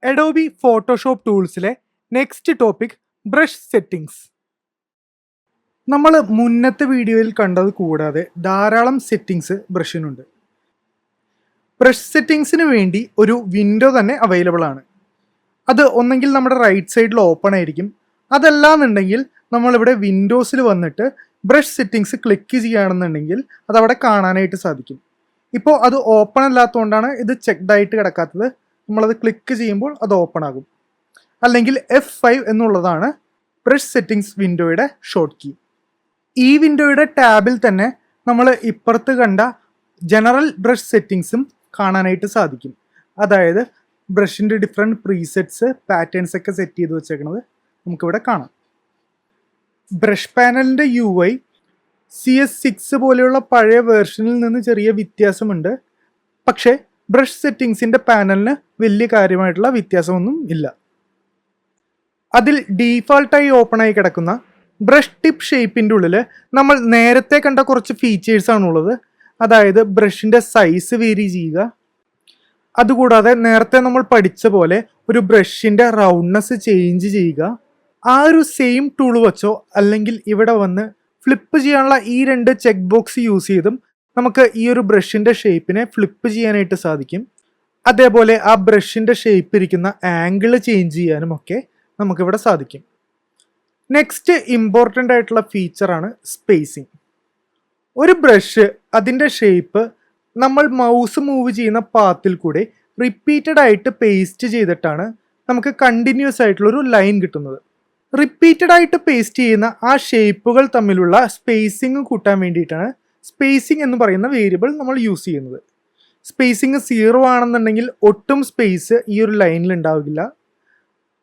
Adobe Photoshop ടൂൾസിലെ next topic brush settings. നമ്മൾ മുന്നത്തെ വീഡിയോയിൽ കണ്ടത് കൂടാതെ ധാരാളം സെറ്റിംഗ്സ് ബ്രഷിനുണ്ട്. ബ്രഷ് സെറ്റിംഗ്സിന് വേണ്ടി ഒരു വിൻഡോ തന്നെ അവൈലബിൾ ആണ്. അത് ഒന്നെങ്കിൽ നമ്മുടെ റൈറ്റ് സൈഡിൽ ഓപ്പൺ ആയിരിക്കും, അതല്ലാന്നുണ്ടെങ്കിൽ നമ്മളിവിടെ വിൻഡോസിൽ വന്നിട്ട് ബ്രഷ് സെറ്റിംഗ്സ് ക്ലിക്ക് ചെയ്യുകയാണെന്നുണ്ടെങ്കിൽ അതവിടെ കാണാനായിട്ട് സാധിക്കും. ഇപ്പോൾ അത് ഓപ്പൺ അല്ലാത്തതുകൊണ്ടാണ് ഇത് ചെക്ക്ഡ് ആയിട്ട് കിടക്കാത്തത്. നമ്മളത് ക്ലിക്ക് ചെയ്യുമ്പോൾ അത് ഓപ്പൺ ആകും. അല്ലെങ്കിൽ F5 എന്നുള്ളതാണ് ബ്രഷ് സെറ്റിംഗ്സ് വിൻഡോയുടെ ഷോർട്ട് കീ. ഈ വിൻഡോയുടെ ടാബിൽ തന്നെ നമ്മൾ ഇപ്പുറത്ത് കണ്ട ജനറൽ ബ്രഷ് സെറ്റിംഗ്സും കാണാനായിട്ട് സാധിക്കും. അതായത് ബ്രഷിൻ്റെ ഡിഫറെൻറ്റ് പ്രീസെറ്റ്സ്, പാറ്റേൺസ് ഒക്കെ സെറ്റ് ചെയ്ത് വെച്ചേക്കുന്നത് നമുക്കിവിടെ കാണാം. ബ്രഷ് പാനലിൻ്റെ UI CS6 പോലെയുള്ള പഴയ വേർഷനിൽ നിന്ന് ചെറിയ വ്യത്യാസമുണ്ട്. പക്ഷേ ബ്രഷ് സെറ്റിംഗ്സിൻ്റെ പാനലിന് വലിയ കാര്യമായിട്ടുള്ള വ്യത്യാസമൊന്നും ഇല്ല. അതിൽ ഡീഫാൾട്ടായി ഓപ്പൺ ആയി കിടക്കുന്ന ബ്രഷ് ടിപ്പ് ഷേപ്പിൻ്റെ ഉള്ളിൽ നമ്മൾ നേരത്തെ കണ്ട കുറച്ച് ഫീച്ചേഴ്സാണുള്ളത്. അതായത് ബ്രഷിൻ്റെ സൈസ് വേരി ചെയ്യുക, അതുകൂടാതെ നേരത്തെ നമ്മൾ പഠിച്ച പോലെ ഒരു ബ്രഷിൻ്റെ റൗണ്ട്നെസ് ചേഞ്ച് ചെയ്യുക. ആ ഒരു സെയിം ടൂൾ വെച്ചോ അല്ലെങ്കിൽ ഇവിടെ വന്ന് ഫ്ലിപ്പ് ചെയ്യാനുള്ള ഈ രണ്ട് ചെക്ക് ബോക്സ് യൂസ് ചെയ്തും നമുക്ക് ഈ ഒരു ബ്രഷിൻ്റെ ഷേപ്പിനെ ഫ്ലിപ്പ് ചെയ്യാനായിട്ട് സാധിക്കും. അതേപോലെ ആ ബ്രഷിൻ്റെ ഷേപ്പ് ഇരിക്കുന്ന ആംഗിൾ ചേഞ്ച് ചെയ്യാനും ഒക്കെ നമുക്കിവിടെ സാധിക്കും. നെക്സ്റ്റ് ഇമ്പോർട്ടൻ്റ് ആയിട്ടുള്ള ഫീച്ചറാണ് സ്പേസിങ്. ഒരു ബ്രഷ് അതിൻ്റെ ഷേപ്പ് നമ്മൾ മൗസ് മൂവ് ചെയ്യുന്ന പാത്തിൽ കൂടെ റിപ്പീറ്റഡ് ആയിട്ട് പേസ്റ്റ് ചെയ്തിട്ടാണ് നമുക്ക് കണ്ടിന്യൂസ് ആയിട്ടുള്ളൊരു ലൈൻ കിട്ടുന്നത്. റിപ്പീറ്റഡ് ആയിട്ട് പേസ്റ്റ് ചെയ്യുന്ന ആ ഷേപ്പുകൾ തമ്മിലുള്ള സ്പേസിങ് കൂട്ടാൻ വേണ്ടിയിട്ടാണ് സ്പേസിങ് എന്ന് പറയുന്ന വേരിയബിൾ നമ്മൾ യൂസ് ചെയ്യുന്നത്. സ്പേസിങ് 0 ആണെന്നുണ്ടെങ്കിൽ ഒട്ടും സ്പേസ് ഈ ഒരു ലൈനിൽ ഉണ്ടാവില്ല.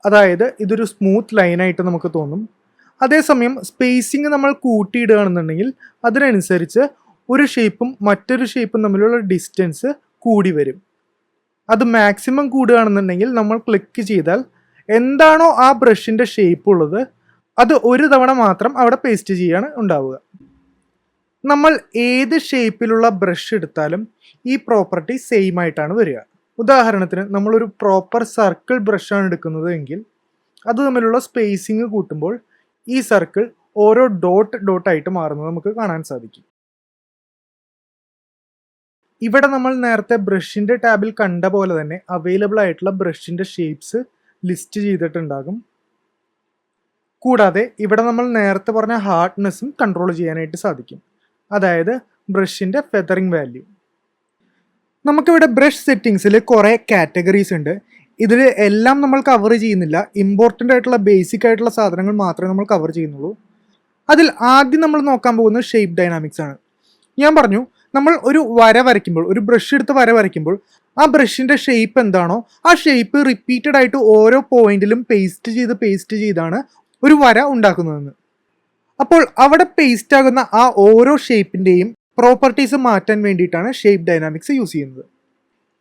അതായത് ഇതൊരു സ്മൂത്ത് ലൈനായിട്ട് നമുക്ക് തോന്നും. അതേസമയം സ്പേസിങ് നമ്മൾ കൂട്ടിയിടുകയാണെന്നുണ്ടെങ്കിൽ അതിനനുസരിച്ച് ഒരു ഷേപ്പും മറ്റൊരു ഷേപ്പും തമ്മിലുള്ള ഡിസ്റ്റൻസ് കൂടി വരും. അത് മാക്സിമം കൂടുകയാണെന്നുണ്ടെങ്കിൽ നമ്മൾ ക്ലിക്ക് ചെയ്താൽ എന്താണോ ആ ബ്രഷിൻ്റെ ഷേപ്പ് ഉള്ളത് അത് ഒരു തവണ മാത്രം അവിടെ പേസ്റ്റ് ചെയ്യാണ് ഉണ്ടാവുക. നമ്മൾ ഏത് ഷേപ്പിലുള്ള ബ്രഷ് എടുത്താലും ഈ പ്രോപ്പർട്ടി സെയിം ആയിട്ടാണ് വരിക. ഉദാഹരണത്തിന് നമ്മളൊരു പ്രോപ്പർ സർക്കിൾ ബ്രഷാണ് എടുക്കുന്നത് എങ്കിൽ അത് തമ്മിലുള്ള സ്പേസിങ് കൂട്ടുമ്പോൾ ഈ സർക്കിൾ ഓരോ ഡോട്ടായിട്ട് മാറുന്നത് നമുക്ക് കാണാൻ സാധിക്കും. ഇവിടെ നമ്മൾ നേരത്തെ ബ്രഷിൻ്റെ ടാബിൽ കണ്ട പോലെ തന്നെ അവൈലബിൾ ആയിട്ടുള്ള ബ്രഷിൻ്റെ ഷേപ്സ് ലിസ്റ്റ് ചെയ്തിട്ടുണ്ടാകും. കൂടാതെ ഇവിടെ നമ്മൾ നേരത്തെ പറഞ്ഞ ഹാർഡ്നെസ്സും കൺട്രോൾ ചെയ്യാനായിട്ട് സാധിക്കും. അതായത് ബ്രഷിൻ്റെ ഫെദറിങ് വാല്യൂ. നമുക്കിവിടെ ബ്രഷ് സെറ്റിങ്സിൽ കുറേ കാറ്റഗറീസ് ഉണ്ട്. ഇതിൽ എല്ലാം നമ്മൾ കവർ ചെയ്യുന്നില്ല. ഇമ്പോർട്ടൻ്റ് ആയിട്ടുള്ള ബേസിക് ആയിട്ടുള്ള സാധനങ്ങൾ മാത്രമേ നമ്മൾ കവർ ചെയ്യുന്നുള്ളൂ. അതിൽ ആദ്യം നമ്മൾ നോക്കാൻ പോകുന്നത് ഷേപ്പ് ഡൈനാമിക്സ് ആണ്. ഞാൻ പറഞ്ഞു, നമ്മൾ ഒരു വര വരയ്ക്കുമ്പോൾ, ഒരു ബ്രഷ് എടുത്ത് വര വരയ്ക്കുമ്പോൾ ആ ബ്രഷിൻ്റെ ഷേപ്പ് എന്താണോ ആ ഷേപ്പ് റിപ്പീറ്റഡ് ആയിട്ട് ഓരോ പോയിന്റിലും പേസ്റ്റ് ചെയ്താണ് ഒരു വര ഉണ്ടാക്കുന്നതെന്ന്. അപ്പോൾ അവിടെ പേസ്റ്റ് ആകുന്ന ആ ഓരോ ഷേപ്പിൻ്റെയും പ്രോപ്പർട്ടീസ് മാറ്റാൻ വേണ്ടിയിട്ടാണ് ഷേപ്പ് ഡൈനാമിക്സ് യൂസ് ചെയ്യുന്നത്.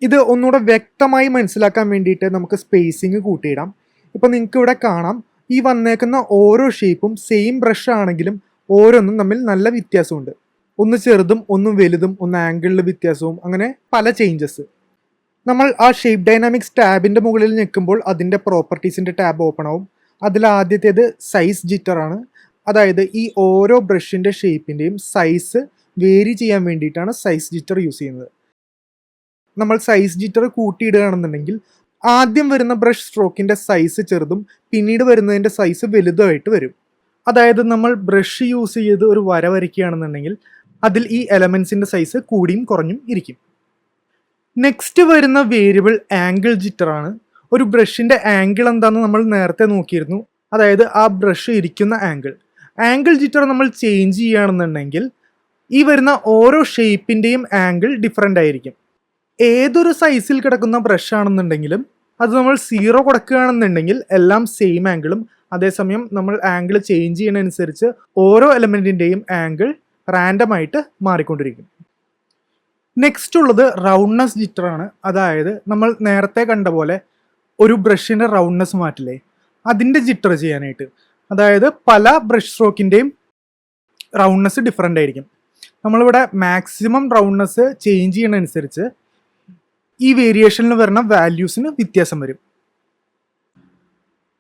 ഇത് ഒന്നുകൂടെ വ്യക്തമായി മനസ്സിലാക്കാൻ വേണ്ടിയിട്ട് നമുക്ക് സ്പേസിങ് കൂട്ടിയിടാം. ഇപ്പോൾ നിങ്ങൾക്ക് ഇവിടെ കാണാം, ഈ വന്നേക്കുന്ന ഓരോ ഷേപ്പും സെയിം ബ്രഷ് ആണെങ്കിലും ഓരോന്നും തമ്മിൽ നല്ല വ്യത്യാസമുണ്ട്. ഒന്ന് ചെറുതും ഒന്ന് വലുതും, ഒന്ന് ആംഗിളിൽ വ്യത്യാസവും, അങ്ങനെ പല ചേഞ്ചസ്. നമ്മൾ ആ ഷേപ്പ് ഡൈനാമിക്സ് ടാബിൻ്റെ മുകളിൽ ഞെക്കുമ്പോൾ അതിൻ്റെ പ്രോപ്പർട്ടീസിൻ്റെ ടാബ് ഓപ്പൺ ആവും. അതിൽ ആദ്യത്തേത് സൈസ് ജിറ്റർ ആണ്. അതായത് ഈ ഓരോ ബ്രഷിൻ്റെ ഷേപ്പിൻ്റെയും സൈസ് വേരി ചെയ്യാൻ വേണ്ടിയിട്ടാണ് സൈസ് ജിറ്റർ യൂസ് ചെയ്യുന്നത്. നമ്മൾ സൈസ് ജിറ്റർ കൂട്ടിയിടുകയാണെന്നുണ്ടെങ്കിൽ ആദ്യം വരുന്ന ബ്രഷ് സ്ട്രോക്കിൻ്റെ സൈസ് ചെറുതും പിന്നീട് വരുന്നതിൻ്റെ സൈസ് വലുതുമായിട്ട് വരും. അതായത് നമ്മൾ ബ്രഷ് യൂസ് ചെയ്ത് ഒരു വര വരയ്ക്കുകയാണെന്നുണ്ടെങ്കിൽ അതിൽ ഈ എലമെൻസിൻ്റെ സൈസ് കൂടിയും കുറഞ്ഞും ഇരിക്കും. നെക്സ്റ്റ് വരുന്ന വേരിയബിൾ ആംഗിൾ ജിറ്റർ ആണ്. ഒരു ബ്രഷിൻ്റെ ആംഗിൾ എന്താണെന്ന് നമ്മൾ നേരത്തെ നോക്കിയിരുന്നു. അതായത് ആ ബ്രഷ് ഇരിക്കുന്ന ആംഗിൾ ജിറ്റർ നമ്മൾ ചേഞ്ച് ചെയ്യുകയാണെന്നുണ്ടെങ്കിൽ ഈ വരുന്ന ഓരോ ഷേപ്പിൻ്റെയും ആംഗിൾ ഡിഫറെൻ്റ് ആയിരിക്കും. ഏതൊരു സൈസിൽ കിടക്കുന്ന ബ്രഷ് ആണെന്നുണ്ടെങ്കിലും അത് നമ്മൾ 0 കൊടുക്കുകയാണെന്നുണ്ടെങ്കിൽ എല്ലാം സെയിം ആംഗിളും, അതേസമയം നമ്മൾ ആംഗിൾ ചേഞ്ച് ചെയ്യുന്നതനുസരിച്ച് ഓരോ എലമെൻറ്റിൻ്റെയും ആംഗിൾ റാൻഡമായിട്ട് മാറിക്കൊണ്ടിരിക്കും. നെക്സ്റ്റ് ഉള്ളത് റൗണ്ട്നെസ് ജിറ്റർ ആണ്. അതായത് നമ്മൾ നേരത്തെ കണ്ട പോലെ ഒരു ബ്രഷിൻ്റെ റൗണ്ട്നെസ് മാറ്റില്ലേ, അതിൻ്റെ ജിറ്റർ ചെയ്യാനായിട്ട്. അതായത് പല ബ്രഷ് സ്ട്രോക്കിൻ്റെയും റൗണ്ട്നെസ് ഡിഫറെൻ്റ് ആയിരിക്കും. നമ്മളിവിടെ മാക്സിമം റൗണ്ട്നെസ് ചേഞ്ച് ചെയ്യുന്നതനുസരിച്ച് ഈ വേരിയേഷനിൽ വരുന്ന വാല്യൂസിന് വ്യത്യാസം വരും.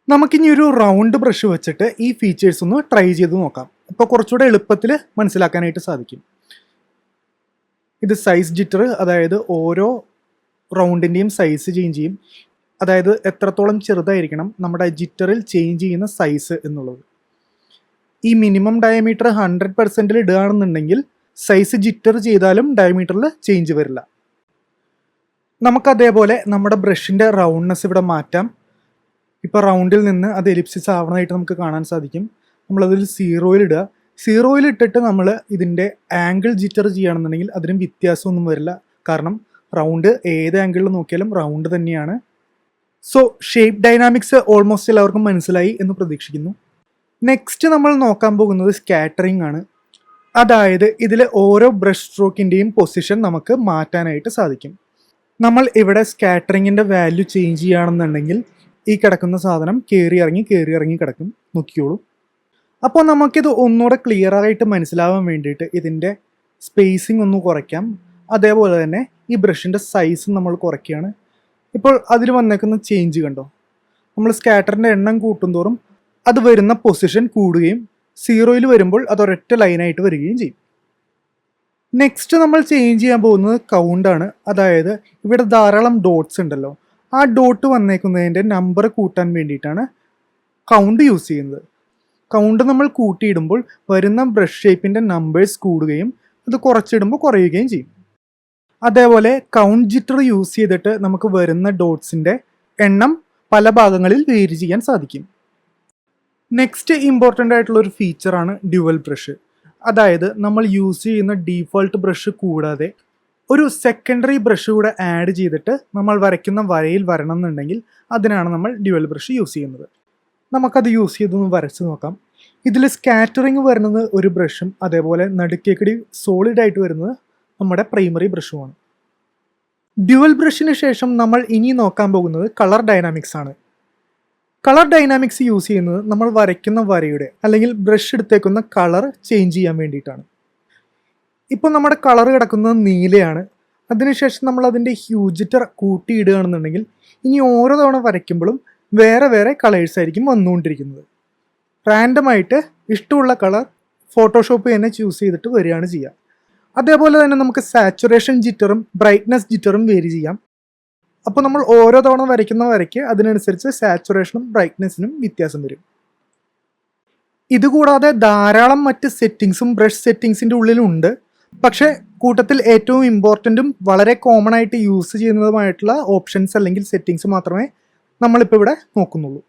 നമുക്കിനി ഒരു റൗണ്ട് ബ്രഷ് വെച്ചിട്ട് ഈ ഫീച്ചേഴ്സ് ഒന്ന് ട്രൈ ചെയ്ത് നോക്കാം. ഇപ്പോൾ കുറച്ചുകൂടെ എളുപ്പത്തിൽ മനസ്സിലാക്കാനായിട്ട് സാധിക്കും. ഇത് സൈസ് ജിറ്റർ, അതായത് ഓരോ റൗണ്ടിൻ്റെയും സൈസ് ചേഞ്ച് ചെയ്യും. അതായത് എത്രത്തോളം ചെറുതായിരിക്കണം നമ്മുടെ ജിറ്ററിൽ ചേഞ്ച് ചെയ്യുന്ന സൈസ് എന്നുള്ളത്. ഈ മിനിമം ഡയമീറ്റർ 100% ഇടുകയാണെന്നുണ്ടെങ്കിൽ സൈസ് ജിറ്റർ ചെയ്താലും ഡയമീറ്ററിൽ ചേഞ്ച് വരില്ല. നമുക്കതേപോലെ നമ്മുടെ ബ്രഷിൻ്റെ റൗണ്ട്നെസ് ഇവിടെ മാറ്റാം. ഇപ്പോൾ റൗണ്ടിൽ നിന്ന് അത് എലിപ്സിസ് ആവണമായിട്ട് നമുക്ക് കാണാൻ സാധിക്കും. നമ്മളതിൽ 0 ഇടുക. 0 ഇട്ടിട്ട് നമ്മൾ ഇതിൻ്റെ ആംഗിൾ ജിറ്റർ ചെയ്യുകയാണെന്നുണ്ടെങ്കിൽ അതിനും വ്യത്യാസമൊന്നും വരില്ല. കാരണം റൗണ്ട് ഏത് ആംഗിളിൽ നോക്കിയാലും റൗണ്ട് തന്നെയാണ്. സോ ഷേപ്പ് ഡൈനാമിക്സ് ഓൾമോസ്റ്റ് എല്ലാവർക്കും മനസ്സിലായി എന്ന് പ്രതീക്ഷിക്കുന്നു. നെക്സ്റ്റ് നമ്മൾ നോക്കാൻ പോകുന്നത് സ്കാറ്ററിംഗ് ആണ്. അതായത് ഇതിൽ ഓരോ ബ്രഷ് സ്ട്രോക്കിൻ്റെയും പൊസിഷൻ നമുക്ക് മാറ്റാനായിട്ട് സാധിക്കും. നമ്മൾ ഇവിടെ സ്കാറ്ററിങ്ങിൻ്റെ വാല്യൂ ചേഞ്ച് ചെയ്യുകയാണെന്നുണ്ടെങ്കിൽ ഈ കിടക്കുന്ന സാധനം കയറി ഇറങ്ങി കിടക്കും. നോക്കിയോളൂ. അപ്പോൾ നമുക്കിത് ഒന്നുകൂടെ ക്ലിയർ ആയിട്ട് മനസ്സിലാവാൻ വേണ്ടിയിട്ട് ഇതിൻ്റെ സ്പേസിങ് ഒന്ന് കുറയ്ക്കാം. അതേപോലെ തന്നെ ഈ ബ്രഷിൻ്റെ സൈസ് നമ്മൾ കുറയ്ക്കുകയാണ്. ഇപ്പോൾ അതിൽ വന്നേക്കുന്ന ചേഞ്ച് കണ്ടോ? നമ്മൾ സ്കാറ്ററിൻ്റെ എണ്ണം കൂട്ടുന്തോറും അത് വരുന്ന പൊസിഷൻ കൂടുകയും 0 വരുമ്പോൾ അത് ഒരൊറ്റ ലൈനായിട്ട് വരികയും ചെയ്യും. നെക്സ്റ്റ് നമ്മൾ ചേഞ്ച് ചെയ്യാൻ പോകുന്നത് കൗണ്ടാണ്. അതായത് ഇവിടെ ധാരാളം ഡോട്ട്സ് ഉണ്ടല്ലോ, ആ ഡോട്ട് വന്നേക്കുന്നതിൻ്റെ നമ്പർ കൂട്ടാൻ വേണ്ടിയിട്ടാണ് കൗണ്ട് യൂസ് ചെയ്യുന്നത്. കൗണ്ട് നമ്മൾ കൂട്ടിയിടുമ്പോൾ വരുന്ന ബ്രഷ് ഷേപ്പിൻ്റെ നമ്പേഴ്സ് കൂടുകയും അത് കുറച്ചിടുമ്പോൾ കുറയുകയും ചെയ്യും. അതേപോലെ കൗണ്ട് ജിറ്റർ യൂസ് ചെയ്തിട്ട് നമുക്ക് വരുന്ന ഡോട്ട്സിൻ്റെ എണ്ണം പല ഭാഗങ്ങളിൽ വേരി ചെയ്യാൻ സാധിക്കും. നെക്സ്റ്റ് ഇമ്പോർട്ടൻ്റ് ആയിട്ടുള്ള ഒരു ഫീച്ചറാണ് ഡ്യുവൽ ബ്രഷ്. അതായത് നമ്മൾ യൂസ് ചെയ്യുന്ന ഡീഫോൾട്ട് ബ്രഷ് കൂടാതെ ഒരു സെക്കൻഡറി ബ്രഷ് കൂടെ ആഡ് ചെയ്തിട്ട് നമ്മൾ വരയ്ക്കുന്ന വരയിൽ വരണം എന്നുണ്ടെങ്കിൽ അതിനാണ് നമ്മൾ ഡ്യുവൽ ബ്രഷ് യൂസ് ചെയ്യുന്നത്. നമുക്കത് യൂസ് ചെയ്തൊന്ന് വരച്ച് നോക്കാം. ഇതിൽ സ്കാറ്ററിങ് വരുന്നത് ഒരു ബ്രഷും അതേപോലെ നടുക്കേക്കടി സോളിഡ് ആയിട്ട് വരുന്നത് നമ്മുടെ പ്രൈമറി ബ്രഷുമാണ്. ഡ്യുവൽ ബ്രഷിന് ശേഷം നമ്മൾ ഇനി നോക്കാൻ പോകുന്നത് കളർ ഡൈനാമിക്സ് ആണ്. കളർ ഡൈനാമിക്സ് യൂസ് ചെയ്യുന്നത് നമ്മൾ വരയ്ക്കുന്ന വരയുടെ അല്ലെങ്കിൽ ബ്രഷ് എടുത്തേക്കുന്ന കളർ ചേഞ്ച് ചെയ്യാൻ വേണ്ടിയിട്ടാണ്. ഇപ്പോൾ നമ്മുടെ കളർ കിടക്കുന്നത് നീലയാണ്. അതിനുശേഷം നമ്മൾ അതിൻ്റെ ഹ്യൂജിറ്റർ കൂട്ടിയിടുകയാണെന്നുണ്ടെങ്കിൽ ഇനി ഓരോ തവണ വരയ്ക്കുമ്പോഴും വേറെ വേറെ കളേഴ്സ് ആയിരിക്കും വന്നുകൊണ്ടിരിക്കുന്നത്. റാൻഡമായിട്ട് ഇഷ്ടമുള്ള കളർ ഫോട്ടോഷോപ്പ് തന്നെ ചൂസ് ചെയ്തിട്ട് വരികയാണ് ചെയ്യുക. അതേപോലെ തന്നെ നമുക്ക് സാച്ചുറേഷൻ ജിറ്ററും ബ്രൈറ്റ്നസ് ജിറ്ററും വേരി ചെയ്യാം. അപ്പോൾ നമ്മൾ ഓരോ തവണ വരയ്ക്കുന്ന വരയ്ക്ക് അതിനനുസരിച്ച് സാച്ചുറേഷനും ബ്രൈറ്റ്നസിനും വ്യത്യാസം വരും. ഇതുകൂടാതെ ധാരാളം മറ്റ് സെറ്റിങ്സും ബ്രഷ് സെറ്റിങ്സിൻ്റെ ഉള്ളിലുണ്ട്. പക്ഷേ കൂട്ടത്തിൽ ഏറ്റവും ഇമ്പോർട്ടൻറ്റും വളരെ കോമൺ ആയിട്ട് യൂസ് ചെയ്യുന്നതുമായിട്ടുള്ള ഓപ്ഷൻസ് അല്ലെങ്കിൽ സെറ്റിങ്സ് മാത്രമേ നമ്മളിപ്പോൾ ഇവിടെ നോക്കുന്നുള്ളൂ.